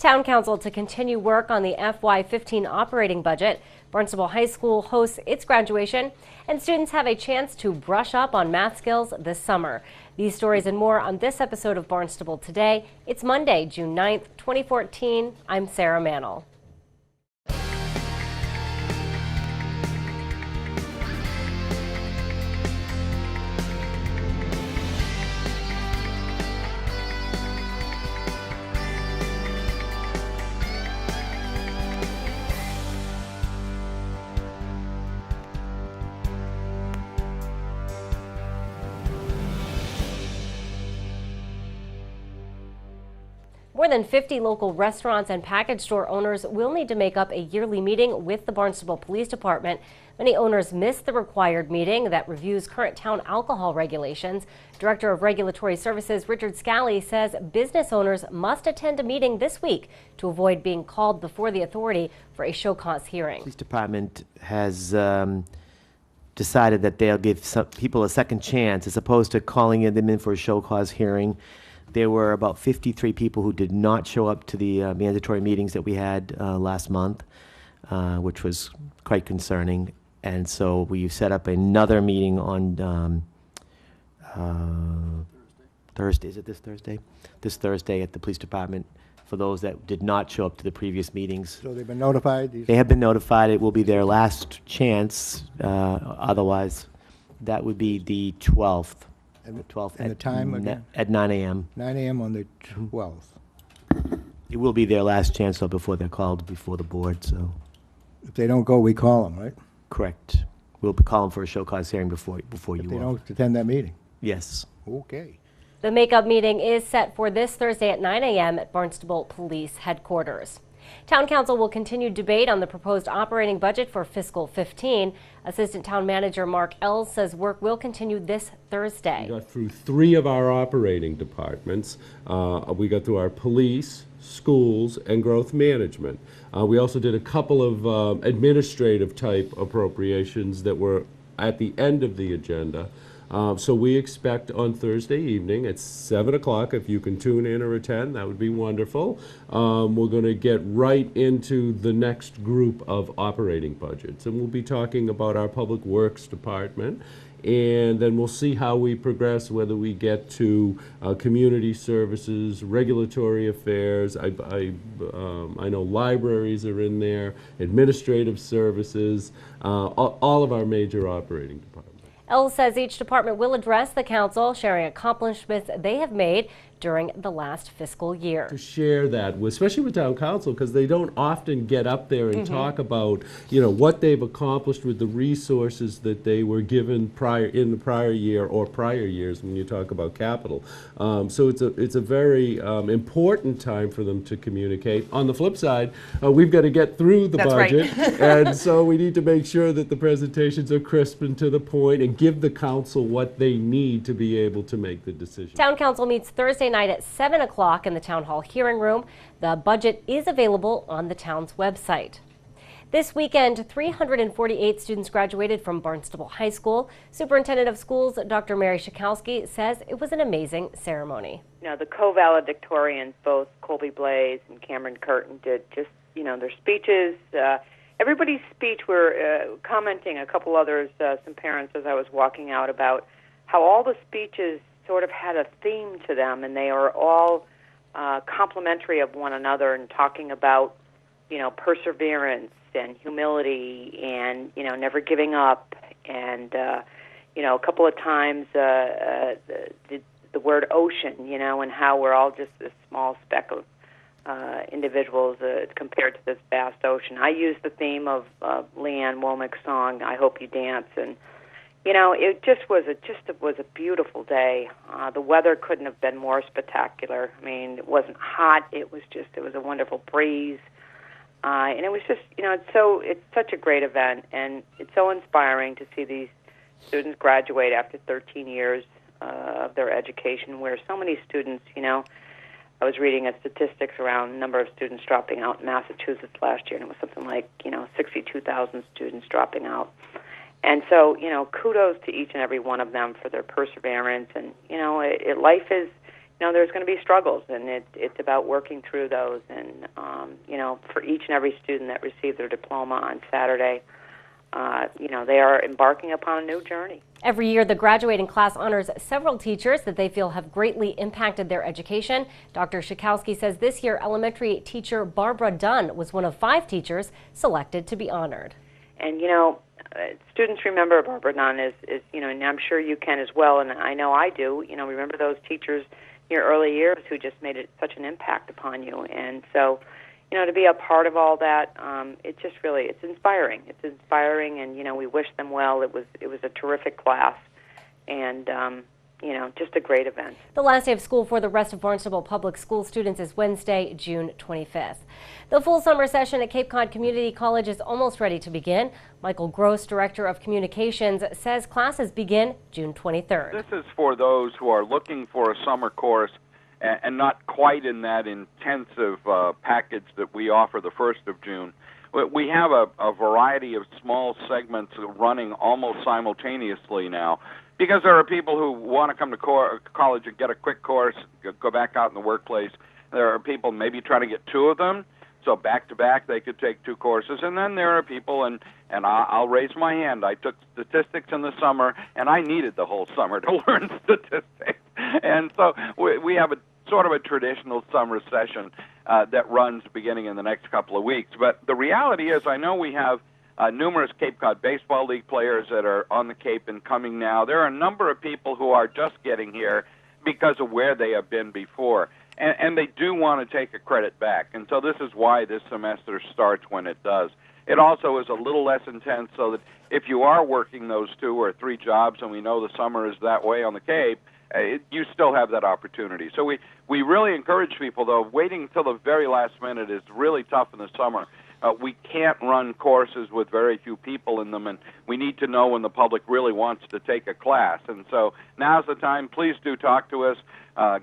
Town Council to continue work on the FY15 operating budget. Barnstable High School hosts its graduation, and students have a chance to brush up on math skills this summer. These stories and more on this episode of Barnstable Today. It's Monday, June 9th, 2014. I'm Sarah Mannell. More than 50 local restaurants and package store owners will need to make up a yearly meeting with the Barnstable Police Department. Many owners missed the required meeting that reviews current town alcohol regulations. Director of Regulatory Services Richard Scally says business owners must attend a meeting this week to avoid being called before the authority for a show cause hearing. The police department has decided that they'll give some people a second chance as opposed to calling them in for a show cause hearing. There were about 53 people who did not show up to the mandatory meetings that we had last month, which was quite concerning. And so we set up another meeting on Thursday. Is it this Thursday? This Thursday at the police department for those that did not show up to the previous meetings. So they've been notified? They have been notified. It will be their last chance. Otherwise, that would be the 12th. And The 12th and the time again? At 9 a.m. 9 a.m. on the 12th. It will be their last chance, though, before they're called before the board. So, If they don't go, we call them, right? correct. We'll call them for a show cause hearing before If you they all. don't attend that meeting. Yes. Okay. The makeup meeting is set for this Thursday at 9 a.m. at Barnstable Police Headquarters. Town Council will continue debate on the proposed operating budget for fiscal 15. Assistant Town Manager Mark Ells says work will continue this Thursday. We got through 3 of our operating departments. We got through our police, schools, and growth management. We also did a couple of administrative type appropriations that were at the end of the agenda. So we expect on Thursday evening at 7 o'clock, if you can tune in or attend, that would be wonderful. We're going to get right into the next group of operating budgets, and we'll be talking about our Public Works Department, and then we'll see how we progress, whether we get to community services, regulatory affairs. I know libraries are in there, administrative services, all of our major operating departments. Ells says each department will address the council, sharing accomplishments they have made during the last fiscal year. To share that, especially with town council, because they don't often get up there and talk about, what they've accomplished with the resources that they were given in the prior year or prior years when you talk about capital. So it's a very important time for them to communicate. On the flip side, we've got to get through the budget, and so we need to make sure that the presentations are crisp and to the point, and give the council what they need to be able to make the decision. Town Council meets Thursday night at 7 o'clock in the Town Hall hearing room. The budget is available on the town's website. This weekend, 348 students graduated from Barnstable High School. Superintendent of Schools, Dr. Mary Schakowsky, says it was an amazing ceremony. The co-valedictorians, both Colby Blaze and Cameron Curtin, did just, their speeches. Everybody's speech, were commenting, a couple others, some parents as I was walking out, about how all the speeches sort of had a theme to them, and they are all complimentary of one another and talking about, perseverance and humility and, never giving up. And, a couple of times the word ocean, and how we're all just this small speck of individuals compared to this vast ocean. I used the theme of Leanne Womack's song, "I Hope You Dance," and it was a beautiful day. The weather couldn't have been more spectacular. I mean, it wasn't hot. It was a wonderful breeze, and it was just it's such a great event, and it's so inspiring to see these students graduate after 13 years of their education, where so many students, I was reading statistics around the number of students dropping out in Massachusetts last year, and it was something like, 62,000 students dropping out. And so, kudos to each and every one of them for their perseverance. And, life is, there's going to be struggles, and it's about working through those. And, for each and every student that received their diploma on Saturday, they are embarking upon a new journey. Every year, the graduating class honors several teachers that they feel have greatly impacted their education. Dr. Schakowsky says this year, elementary teacher Barbara Dunn was one of 5 teachers selected to be honored. And, students remember Barbara Dunn and I'm sure you can as well, and I know I do, remember those teachers in your early years who just made such an impact upon you. And so, to be a part of all that, it's inspiring. It's inspiring, and, we wish them well. It was a terrific class, and, just a great event. The last day of school for the rest of Barnstable Public School students is Wednesday, June 25th. The full summer session at Cape Cod Community College is almost ready to begin. Michael Gross, Director of Communications, says classes begin June 23rd. This is for those who are looking for a summer course and not quite in that intensive package that we offer the 1st of June. We have a variety of small segments running almost simultaneously now, because there are people who want to come to college and get a quick course, go back out in the workplace. There are people maybe trying to get 2 of them, so back-to-back they could take 2 courses. And then there are people, and I'll raise my hand, I took statistics in the summer, and I needed the whole summer to learn statistics. And so we have a sort of a traditional summer session that runs beginning in the next couple of weeks. But the reality is, I know we have numerous Cape Cod Baseball League players that are on the Cape and coming now. There are a number of people who are just getting here because of where they have been before. And they do want to take a credit back. And so this is why this semester starts when it does. It also is a little less intense, so that if you are working those 2 or 3 jobs, and we know the summer is that way on the Cape, you still have that opportunity. So we really encourage people, though, waiting until the very last minute is really tough in the summer. We can't run courses with very few people in them, and we need to know when the public really wants to take a class. And so now's the time. Please do talk to us.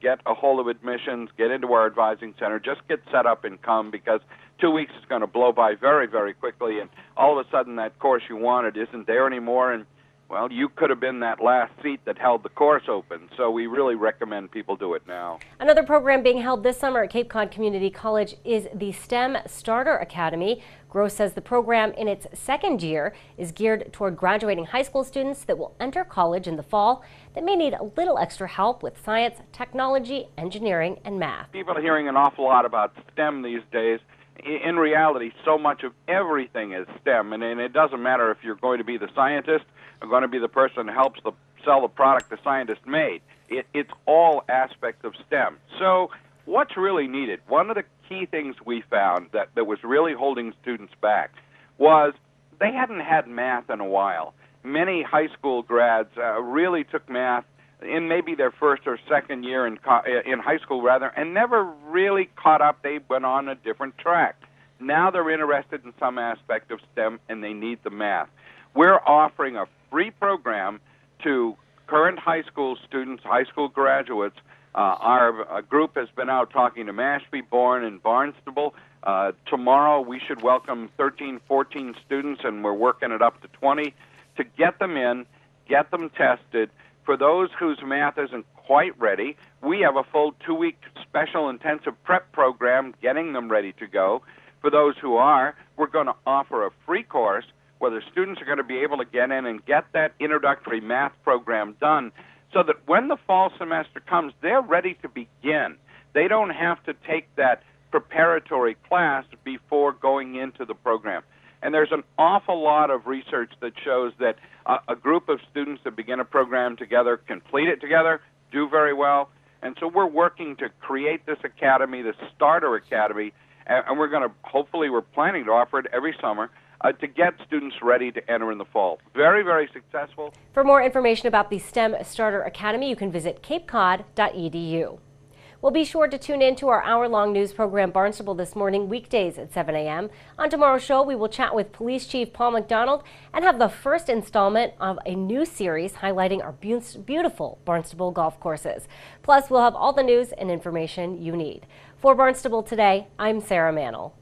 Get a hold of admissions. Get into our advising center. Just get set up and come, because 2 weeks is going to blow by very, very quickly, and all of a sudden that course you wanted isn't there anymore, and well, you could have been that last seat that held the course open. So we really recommend people do it now. Another program being held this summer at Cape Cod Community College is the STEM Starter Academy. Gross says the program in its 2nd year is geared toward graduating high school students that will enter college in the fall that may need a little extra help with science, technology, engineering, and math. People are hearing an awful lot about STEM these days. In reality, so much of everything is STEM, and it doesn't matter if you're going to be the scientist or going to be the person who helps sell the product the scientist made. It's all aspects of STEM. So what's really needed? One of the key things we found that was really holding students back was they hadn't had math in a while. Many high school grads really took math in maybe their 1st or 2nd year in high school, and never really caught up. They went on a different track. Now they're interested in some aspect of STEM, and they need the math. We're offering a free program to current high school students, high school graduates. Our group has been out talking to Mashpee, Bourne, and Barnstable. Tomorrow we should welcome 13, 14 students, and we're working it up to 20 to get them in, get them tested. For those whose math isn't quite ready, we have a full 2-week special intensive prep program getting them ready to go. For those who are, we're going to offer a free course where the students are going to be able to get in and get that introductory math program done, so that when the fall semester comes, they're ready to begin. They don't have to take that preparatory class before going into the program. And there's an awful lot of research that shows that a group of students that begin a program together, complete it together, do very well. And so we're working to create this academy, the Starter Academy, and we're planning to offer it every summer to get students ready to enter in the fall. Very, very successful. For more information about the STEM Starter Academy, you can visit capecod.edu. Well, be sure to tune in to our hour-long news program Barnstable This Morning, weekdays at 7 a.m. On tomorrow's show, we will chat with Police Chief Paul McDonald and have the first installment of a new series highlighting our beautiful Barnstable golf courses. Plus, we'll have all the news and information you need. For Barnstable Today, I'm Sarah Mannel.